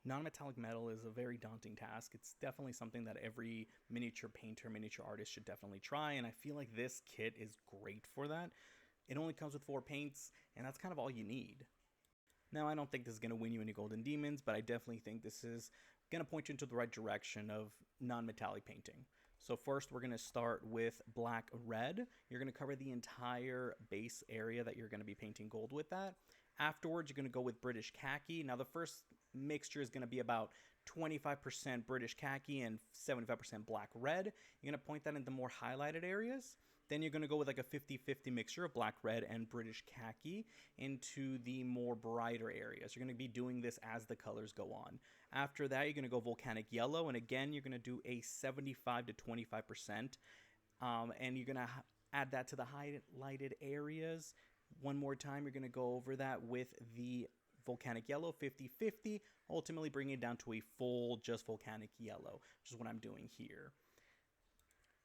Non-metallic metal is a very daunting task. It's definitely something that every miniature painter, miniature artist should definitely try, and I feel like this kit is great for that. It only comes with 4 paints, and that's kind of all you need. Now, I don't think this is going to win you any golden demons, but I definitely think this is going to point you into the right direction of non-metallic painting. So first, we're going to start with black red. You're going to cover the entire base area that you're going to be painting gold with that. Afterwards, you're going to go with British khaki. Now, the first mixture is going to be about 25% British khaki and 75% black red. You're going to point that into more highlighted areas. Then you're going to go with like a 50-50 mixture of black red and British khaki into the more brighter areas. You're going to be doing this as the colors go on. After that, you're going to go volcanic yellow. And again, you're going to do a 75 to 25%. And you're going to add that to the highlighted areas. One more time, you're going to go over that with the volcanic yellow 50-50, ultimately bringing it down to a full just volcanic yellow, which is what I'm doing here.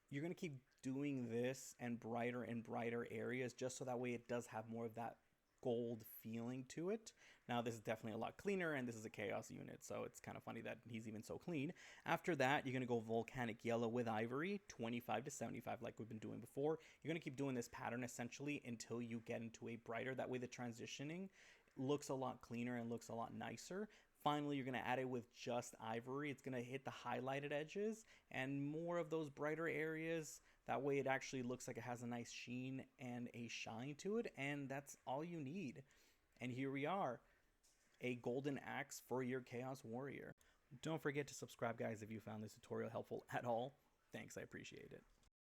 You're going to keep doing this and brighter areas just so that way it does have more of that gold feeling to it. Now, this is definitely a lot cleaner, and this is a chaos unit, so it's kind of funny that he's even so clean. After that, you're going to go volcanic yellow with ivory, 25 to 75 like we've been doing before. You're going to keep doing this pattern essentially until you get into a brighter. That way the transitioning looks a lot cleaner and looks a lot nicer. Finally, you're going to add it with just ivory. It's going to hit the highlighted edges and more of those brighter areas. That way it actually looks like it has a nice sheen and a shine to it. And that's all you need. And here we are, a golden axe for your Chaos Warrior. Don't forget to subscribe, guys, if you found this tutorial helpful at all. Thanks, I appreciate it.